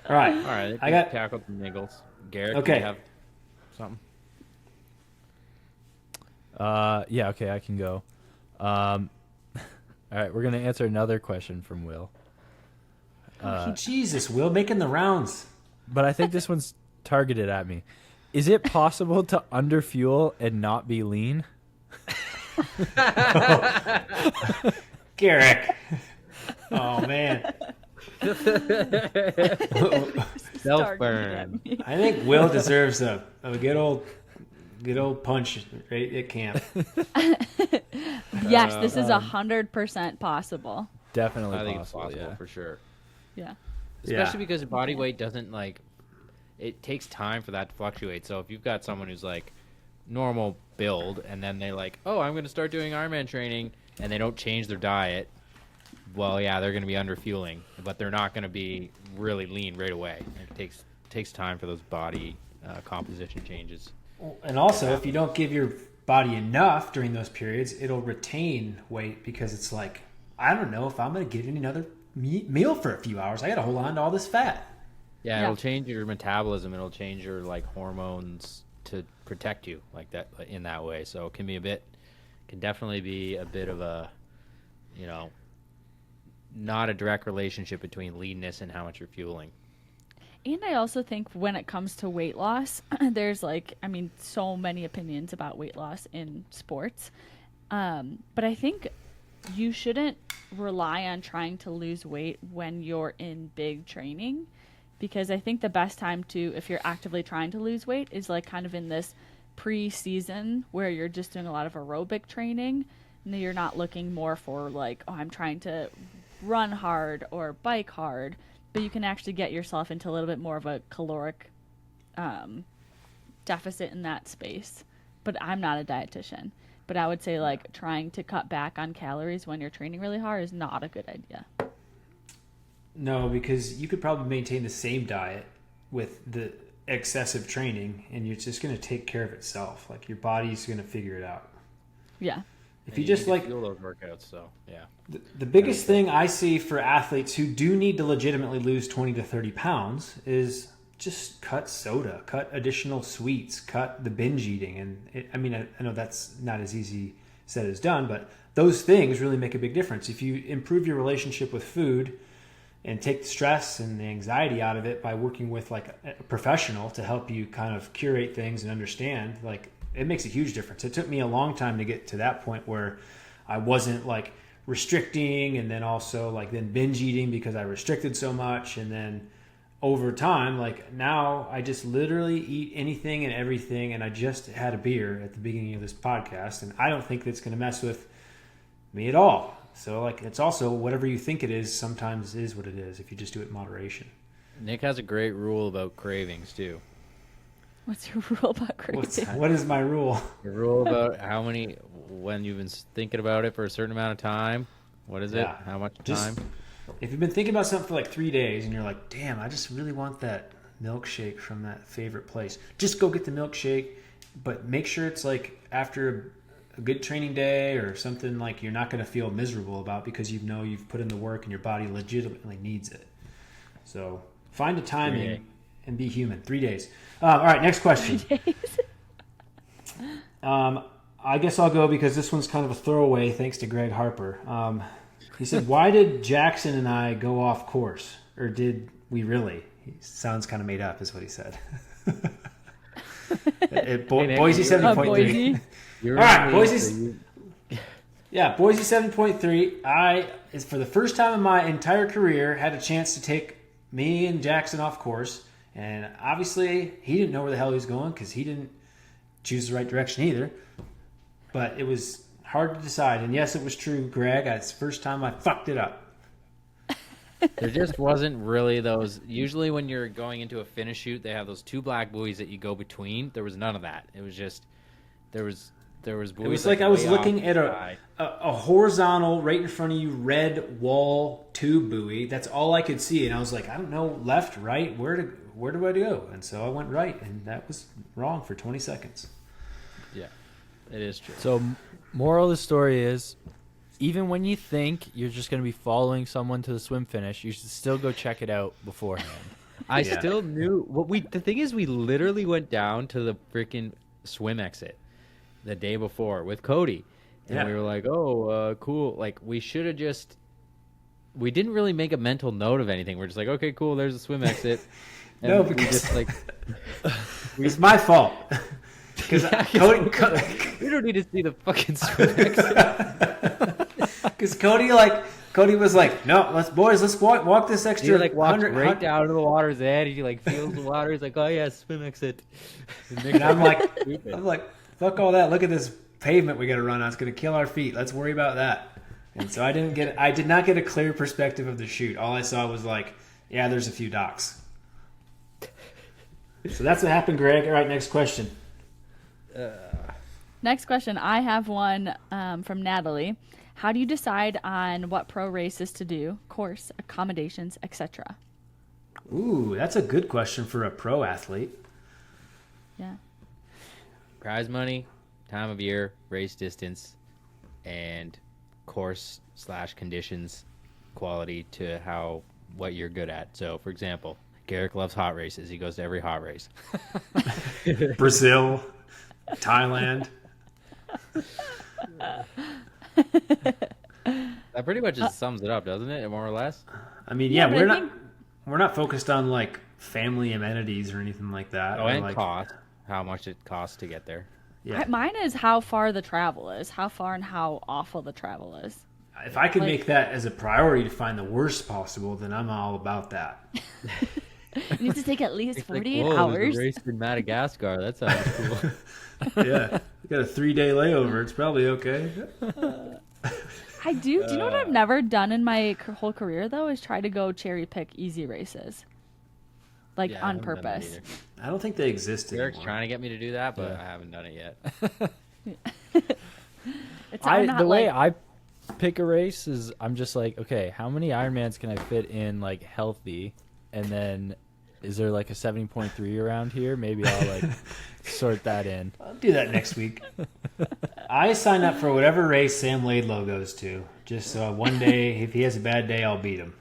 All right. I got tackled the niggles. Garrett, Okay. do you have something? Yeah, okay, I can go. All right, we're going to answer another question from Will. Jesus, Will, making the rounds. But I think this one's targeted at me. Is it possible to underfuel and not be lean? Garrick. Oh, man. Self-burn. I think Will deserves a good old punch right at camp. Yes, this is 100% possible. Definitely I think it's possible yeah. for sure. Yeah. Especially because body weight doesn't it takes time for that to fluctuate. So if you've got someone who's like normal build and then they like, oh, I'm going to start doing Ironman training and they don't change their diet, well, yeah, they're going to be underfueling, but they're not going to be really lean right away. It takes time for those body composition changes. And also, if you don't give your body enough during those periods, it'll retain weight because it's like, I don't know if I'm going to get another meal for a few hours. I got to hold on to all this fat. Yeah, it'll change your metabolism. It'll change your hormones to protect you like that in that way. So it can definitely be a bit of a, not a direct relationship between leanness and how much you're fueling. And I also think when it comes to weight loss, there's so many opinions about weight loss in sports. But I think you shouldn't rely on trying to lose weight when you're in big training, because I think the best time if you're actively trying to lose weight is kind of in this pre-season where you're just doing a lot of aerobic training and you're not looking more for I'm trying to run hard or bike hard, but you can actually get yourself into a little bit more of a caloric deficit in that space. But I'm not a dietitian. But I would say trying to cut back on calories when you're training really hard is not a good idea. No, because you could probably maintain the same diet with the excessive training, and it's just going to take care of itself. Your body's going to figure it out. Yeah. If you just fuel those workouts, so yeah. The biggest thing I see for athletes who do need to legitimately lose 20 to 30 pounds is just cut soda, cut additional sweets, cut the binge eating. And I know that's not as easy said as done, but those things really make a big difference. If you improve your relationship with food and take the stress and the anxiety out of it by working with like a professional to help you kind of curate things and understand, like it makes a huge difference. It took me a long time to get to that point where I wasn't like restricting and then also like then binge eating because I restricted so much. And then over time, like now I just literally eat anything and everything. And I just had a beer at the beginning of this podcast, and I don't think that's going to mess with me at all. So like it's also whatever you think it is sometimes is what it is if you just do it in moderation. Nick has a great rule about cravings too. What's your rule about cravings? What is my rule? The rule about how many, when you've been thinking about it for a certain amount of time. What is it? How much time? If you've been thinking about something for like 3 days and you're like, damn, I just really want that milkshake from that favorite place, just go get the milkshake, but make sure it's like after a good training day or something like you're not going to feel miserable about because you know you've put in the work and your body legitimately needs it. So find a timing and be human. 3 days. All right, next question. 3 days. I guess I'll go because this one's kind of a throwaway thanks to Greg Harper. He said, why did Jackson and I go off course? Or did we really? He sounds kind of made up is what he said. Boise 7.3. All right, Boise. Yeah, Boise 7.3. I, for the first time in my entire career, had a chance to take me and Jackson off course. And obviously, he didn't know where the hell he was going because he didn't choose the right direction either. But it was hard to decide. And yes, it was true, Greg. It's the first time I fucked it up. There just wasn't really those. Usually when you're going into a finish chute, they have those two black buoys that you go between. There was none of that. It was just, there was buoys. It was like I was looking at a horizontal, right in front of you, red wall tube buoy. That's all I could see. And I was like, I don't know, left, right, where do I go? And so I went right, and that was wrong for 20 seconds. Yeah, it is true. So moral of the story is, even when you think you're just going to be following someone to the swim finish, you should still go check it out beforehand. I still knew the thing is, we literally went down to the freaking swim exit the day before with Cody, and we were like, oh, cool. Like we should have we didn't really make a mental note of anything. We're just like, okay, cool, there's a swim exit. And no, because it's my fault. Because we don't need to see the fucking swim exit. Because Cody was like, no, let's walk this extra. He walked right down to the water's edge. He feels the water. He's like, oh yeah, swim exit. And I'm like, fuck all that. Look at this pavement we got to run on. It's gonna kill our feet. Let's worry about that. And so I did not get a clear perspective of the chute. All I saw was like, yeah, there's a few docks. So that's what happened, Greg. All right, next question. Next question. I have one from Natalie. How do you decide on what pro races to do, course, accommodations, etc.? Ooh, that's a good question for a pro athlete. Yeah. Prize money, time of year, race distance, and course/conditions quality to what you're good at. So, for example, Garrick loves hot races. He goes to every hot race. Brazil, Thailand. That pretty much just sums it up, doesn't it? More or less. I mean, we're not focused on like family amenities or anything like that. Oh, and cost. How much it costs to get there. Yeah. Mine is how far the travel is, how far and how awful the travel is. If I could make that as a priority to find the worst possible, then I'm all about that. It needs to take at least 48 hours. hours. Race in Madagascar. That sounds cool. Yeah. You got a 3-day layover. It's probably okay. I do. Do you know what I've never done in my whole career, though, is try to go cherry pick easy races. On purpose. I don't think they exist anymore. Eric's trying to get me to do that, but I haven't done it yet. The way I pick a race is I'm just like, okay, how many Ironmans can I fit in healthy? And then is there a 70.3 around here? Maybe I'll sort that in. I'll do that next week. I sign up for whatever race Sam Laidlow goes to. Just so one day, if he has a bad day, I'll beat him.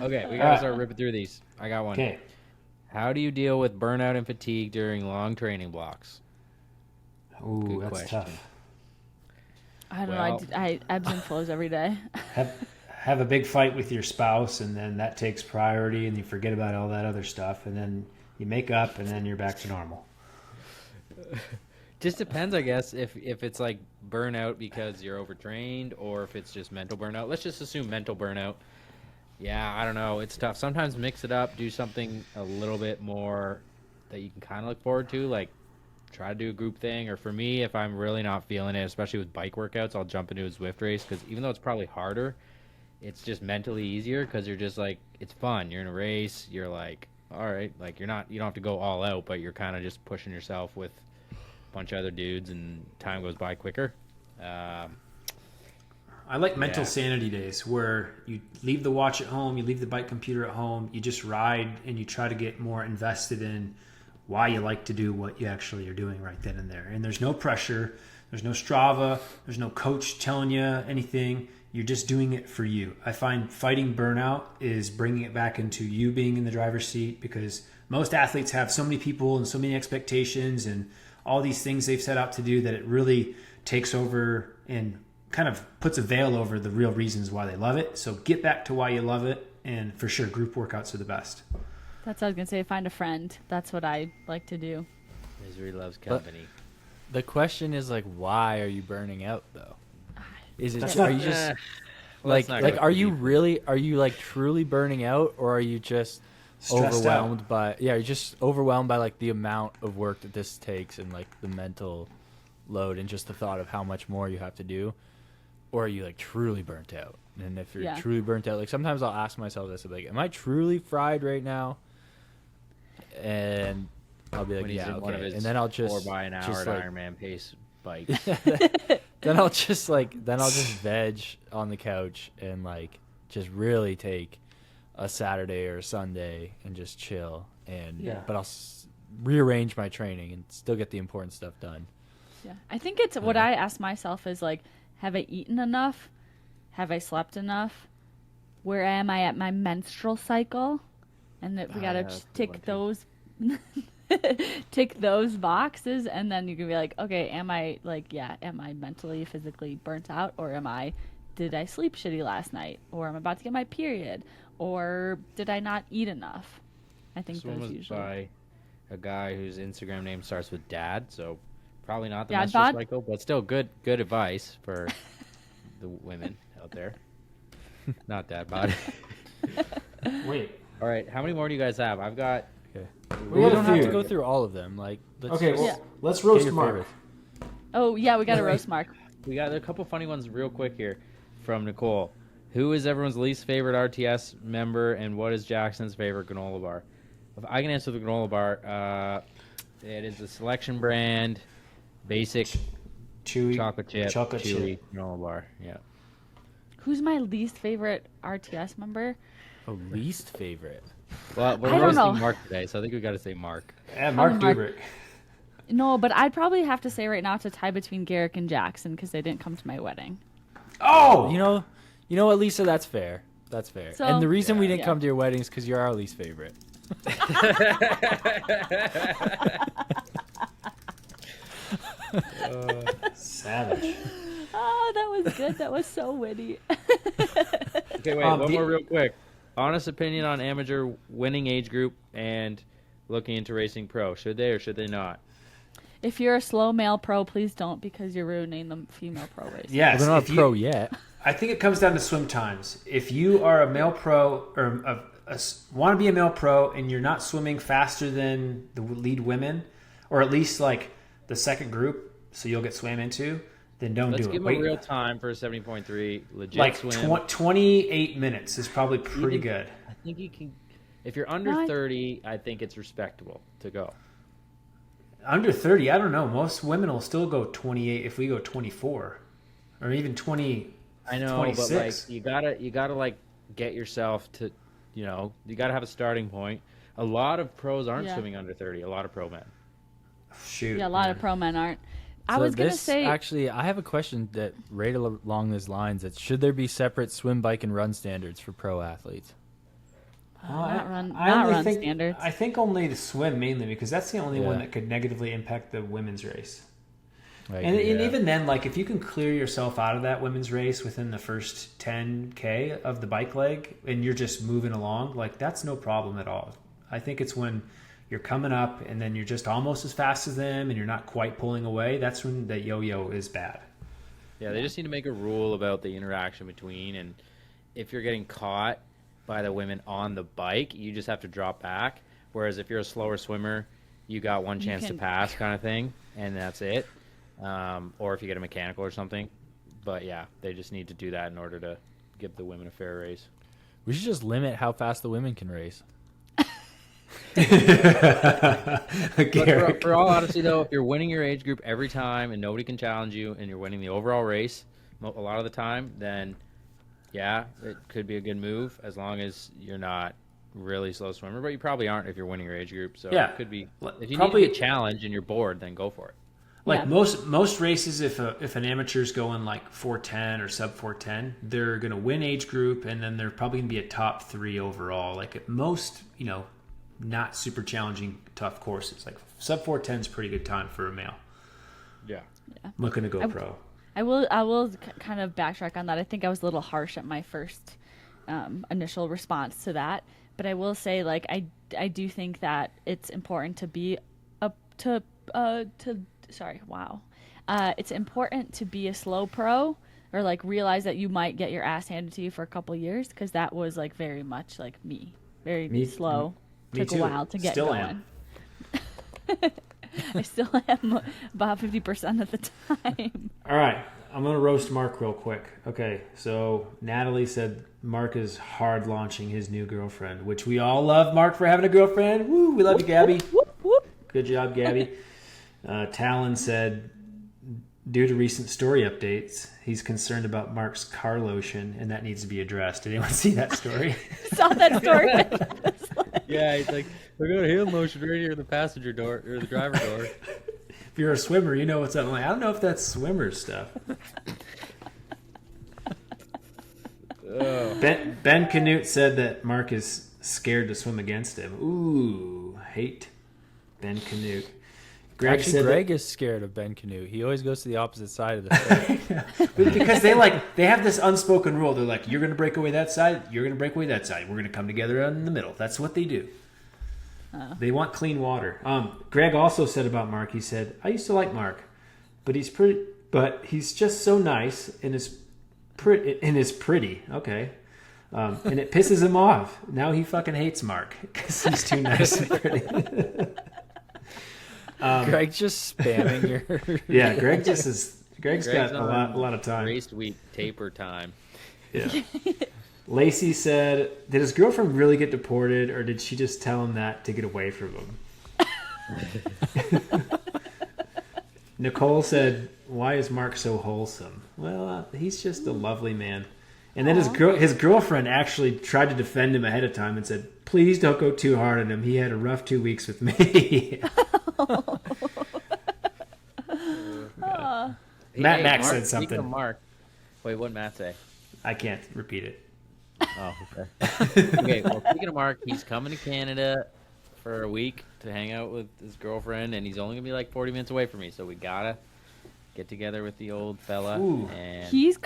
Okay, we gotta start ripping through these. I got one. Okay. How do you deal with burnout and fatigue during long training blocks? Ooh, Good that's question. tough. I don't know. I ebbs and flows every day. have a big fight with your spouse, and then that takes priority, and you forget about all that other stuff, and then you make up, and then you're back to normal. Just depends, I guess, if it's like burnout because you're overtrained or if it's just mental burnout. Let's just assume mental burnout. Yeah, I don't know. It's tough. Sometimes mix it up, do something a little bit more that you can kind of look forward to, like try to do a group thing. Or for me, if I'm really not feeling it, especially with bike workouts, I'll jump into a Zwift race because even though it's probably harder, it's just mentally easier because you're just like, it's fun. You're in a race. You're like, all right, like you don't have to go all out, but you're kind of just pushing yourself with bunch of other dudes and time goes by quicker. I like mental sanity days where you leave the watch at home, you leave the bike computer at home, you just ride and you try to get more invested in why you like to do what you actually are doing right then and there. And there's no pressure, there's no Strava, there's no coach telling you anything. You're just doing it for you. I find fighting burnout is bringing it back into you being in the driver's seat, because most athletes have so many people and so many expectations and all these things they've set out to do that it really takes over and kind of puts a veil over the real reasons why they love it. So get back to why you love it, and for sure group workouts are the best. That's what I was going to say. Find a friend. That's what I like to do. Misery loves company. But the question is, like, why are you burning out though? Is it? That's Are not- you just Let's not like go are too you deep. really? Are you like truly burning out, or are you just Stressed overwhelmed by? Yeah, you're just overwhelmed by like the amount of work that this takes and like the mental load and just the thought of how much more you have to do, or are you like truly burnt out? And if you're truly burnt out, like sometimes I'll ask myself this, like, am I truly fried right now? And I'll be like, When he's yeah, in okay. one of his And then I'll just 4 by an hour just, like, Ironman pace bike. then I'll just veg on the couch and like just really take a Saturday or a Sunday and just chill, and but I'll rearrange my training and still get the important stuff done. Yeah. I think it's what I ask myself is like, have I eaten enough? Have I slept enough? Where am I at my menstrual cycle? And that we got to tick those tick those boxes, and then you can be like, okay, am I mentally, physically burnt out, or did I sleep shitty last night, or I'm about to get my period, or did I not eat enough? I think This one those was usually. by a guy whose Instagram name starts with Dad, so probably not the Dad menstrual bod? cycle, but still good advice for the women out there. Not Dad bod. Wait. All right, how many more do you guys have? I've got. Okay. We We got a don't have few. to go through all of them. Like, let's Okay, just well, Yeah. let's get roast your Mark. favorites. Oh yeah, we got a roast Mark. We got a couple funny ones real quick here from Nicole. Who is everyone's least favorite RTS member, and what is Jackson's favorite granola bar? If I can answer the granola bar, it is a Selection brand, basic Chewy chocolate chip, chocolate chewy chip. granola bar. Yeah. Who's my least favorite RTS member? Oh, least favorite. Well, we're I don't roasting know. Mark today, so I think we got to say Mark. Yeah, Mark Mark. Dubrick. No, but I'd probably have to say right now it's a tie between Garrick and Jackson because they didn't come to my wedding. Oh, You know what, Lisa? That's fair. That's fair. So- and the reason we didn't Yeah. come to your wedding is because you're our least favorite. savage. Oh, that was good. That was so witty. Okay, wait, one more real quick. Honest opinion on amateur winning age group and looking into racing pro. Should they or should they not? If you're a slow male pro, please don't, because you're ruining the female pro race. Yes, Well, they're not if you- pro yet. I think it comes down to swim times. If you are a male pro or want to be a male pro and you're not swimming faster than the lead women, or at least like the second group, so you'll get swam into, then don't Let's do it. give them Wait, a real time for a 70.3 legit like swim. 28 minutes is probably pretty Even- good. I think you can. If you're under What? 30, I think it's respectable to go. Under 30, I don't know. Most women will still go 28 if we go 24, or even 20. I know, 26. but like you gotta like get yourself to, you gotta have a starting point. A lot of pros aren't Yeah. swimming under 30. A lot of pro men. Shoot, Yeah, a lot of pro men aren't. I So was going to this say, actually, I have a question that right along these lines. That should there be separate swim, bike, and run standards for pro athletes? not run only think, standards. I think only to swim mainly because that's the only one Yeah. that could negatively impact the women's race. And even then, like, if you can clear yourself out of that women's race within the first 10K of the bike leg and you're just moving along, like, that's no problem at all. I think it's when you're coming up and then you're just almost as fast as them and you're not quite pulling away. That's when the yo-yo is bad. Yeah, they just need to make a rule about the interaction between, and if you're getting caught by the women on the bike, you just have to drop back. Whereas if you're a slower swimmer, you got one chance to pass kind of thing, and that's it. Or if you get a mechanical or something. But yeah, they just need to do that in order to give the women a fair race. We should just limit how fast the women can race. For all honesty, though, if you're winning your age group every time and nobody can challenge you and you're winning the overall race a lot of the time, then yeah, it could be a good move as long as you're not really slow swimmer. But you probably aren't if you're winning your age group. So yeah, it could be. If you probably need a challenge and you're bored, then go for it. Like most races, if an amateur's going like 410 or sub 410, they're going to win age group, and then they're probably going to be a top 3 overall. Like at most, not super challenging, tough courses. Like sub 410 is pretty good time for a male. Yeah. Looking to go pro. I will kind of backtrack on that. I think I was a little harsh at my first initial response to that, but I will say, like, I do think that it's important to be it's important to be a slow pro, or like realize that you might get your ass handed to you for a couple years, because that was like very much like me, slow. Took a while to get going. I still am about 50% of the time. All right, I'm gonna roast Marc real quick. Okay, so Natalie said Marc is hard launching his new girlfriend, which we all love Marc for having a girlfriend. Woo, we love you, Gabby. Whoop, whoop. Good job, Gabby. Talon said, due to recent story updates, he's concerned about Marc's car lotion, and that needs to be addressed. Did anyone see that story? Saw that story. Yeah, he's like, we got a hand lotion right here in the passenger door or the driver door. If you're a swimmer, you know what's up. I'm like, I don't know if that's swimmer stuff. Ben Canute said that Marc is scared to swim against him. Ooh, hate Ben Canute. Greg is scared of Ben Canute. He always goes to the opposite side of the field. Because they have this unspoken rule. They're like, you're going to break away that side, you're going to break away that side. We're going to come together in the middle. That's what they do. They want clean water. Greg also said about Marc, he said, I used to like Marc, but he's just so nice and is pretty. Okay. And it pisses him off. Now he fucking hates Marc because he's too nice and pretty. Greg's just spamming your... Yeah, Greg's got a lot of time. Race week taper time. Yeah. Lacey said, did his girlfriend really get deported, or did she just tell him that to get away from him? Nicole said, why is Marc so wholesome? Well, he's just a lovely man. And then his girlfriend actually tried to defend him ahead of time and said, please don't go too hard on him. He had a rough 2 weeks with me. Max said something. Marc. Wait, what did Matt say? I can't repeat it. Oh, okay. Okay, well, speaking of Marc, he's coming to Canada for a week to hang out with his girlfriend, and he's only going to be like 40 minutes away from me, so we got to get together with the old fella. Ooh. And He's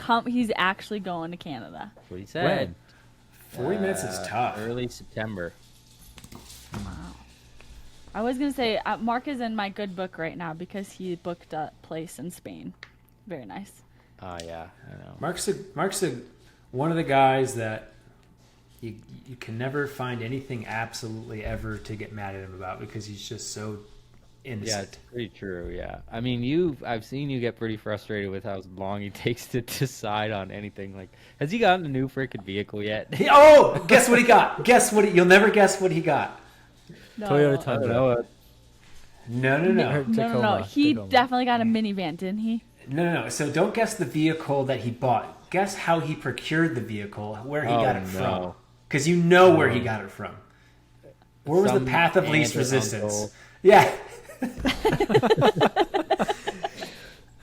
actually going to Canada. that's what he said. When? 40 minutes is tough. Early September. Wow. I was going to say, Marc is in my good book right now because he booked a place in Spain. Very nice. Oh, yeah, I know. Marc's one of the guys that you can never find anything absolutely ever to get mad at him about because he's just so innocent. Yeah, it's pretty true, yeah. I mean, I've seen you get pretty frustrated with how long he takes to decide on anything. Like, has he gotten a new freaking vehicle yet? Guess what he got? You'll never guess what he got. No. Toyota Tundra. No. He definitely got a minivan, didn't he? No. So don't guess the vehicle that he bought. Guess how he procured the vehicle, where he got it from. Because you know where he got it from. Where was the path of least resistance? Uncle. Yeah.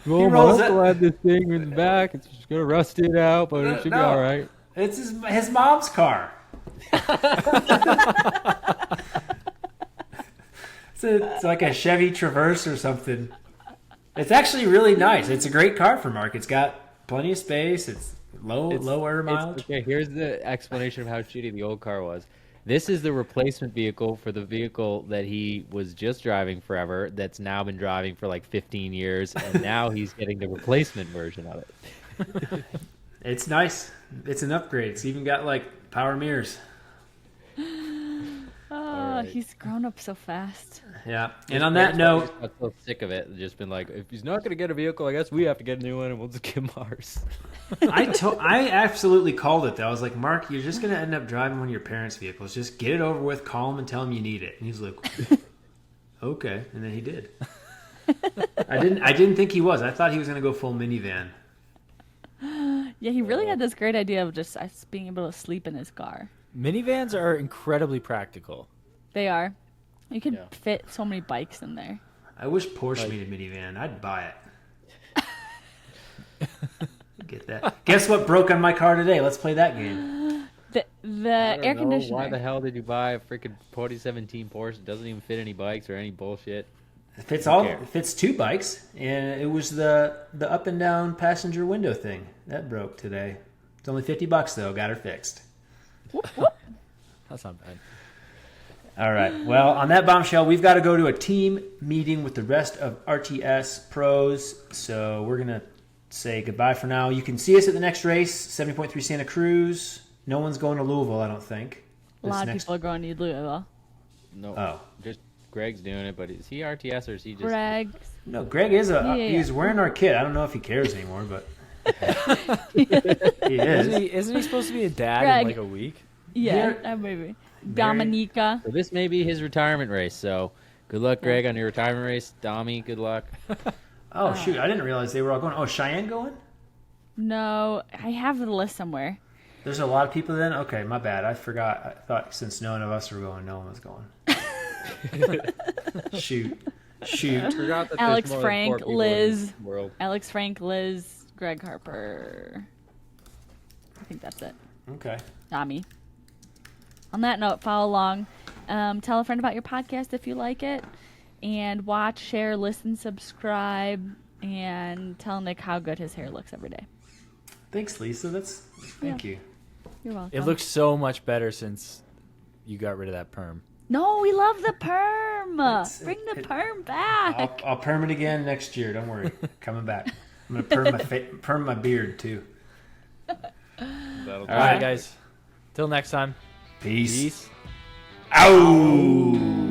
Well, my uncle had this thing in the back. It's just going to rust it out, but it should be all right. It's his mom's car. It's like a Chevy Traverse or something. It's actually really nice. It's a great car for Mark. It's got plenty of space. It's lower mileage. Okay, here's the explanation of how shitty the old car was. This is the replacement vehicle for the vehicle that he was just driving forever, that's now been driving for like 15 years, and now he's getting the replacement version of it. It's nice. It's an upgrade. It's even got like power mirrors. Right. He's grown up so fast. Yeah. And on that note, I got so sick of it. Just been like, if he's not going to get a vehicle, I guess we have to get a new one, and we'll just give him ours. I absolutely called it though. I was like, Mark, you're just gonna end up driving one of your parents' vehicles. Just get it over with, call him and tell him you need it. And he's like, okay. And then he did. I didn't think he was. I thought he was gonna go full minivan. Yeah, he really had this great idea of just us being able to sleep in his car. Minivans are incredibly practical. They are. You can fit so many bikes in there. I wish Porsche made a minivan. I'd buy it. Get that. Guess what broke on my car today? Let's play that game. The air conditioner. Why the hell did you buy a freaking 2017 Porsche? It doesn't even fit any bikes or any bullshit. It fits two bikes, and it was the up and down passenger window thing that broke today. It's only $50 though. Got her fixed. That's not bad. All right. Well, on that bombshell, we've got to go to a team meeting with the rest of RTS pros. So we're gonna say goodbye for now. You can see us at the next race, 70.3 Santa Cruz. No one's going to Louisville, I don't think. A lot of people are going to Louisville. No. Just Greg's doing it, but is he RTS or is he just... Greg. No, Greg is he's wearing our kit. I don't know if he cares anymore, but he is. Isn't he supposed to be a dad Greg. in like a week? Yeah, maybe. Dominica. So this may be his retirement race, so good luck, Greg, on your retirement race. Domi, good luck. Oh, shoot. I didn't realize they were all going. Oh, Cheyenne going? No, I have the list somewhere. There's a lot of people then? Okay, my bad. I forgot. I thought since none of us were going, no one was going. Shoot. Forgot that Alex there's more than Frank, 4 people Liz. in the world. Alex Frank, Liz, Greg Harper. I think that's it. Okay. Tommy. On that note, follow along. Tell a friend about your podcast if you like it. And watch, share, listen, subscribe, and tell Nick how good his hair looks every day. Thanks, Lisa. Thank you. You're welcome. It looks so much better since you got rid of that perm. No, we love the perm. Bring the perm back. I'll perm it again next year. Don't worry. Coming back. I'm going to perm my beard, too. All right, guys. Till next time. Peace. Ow!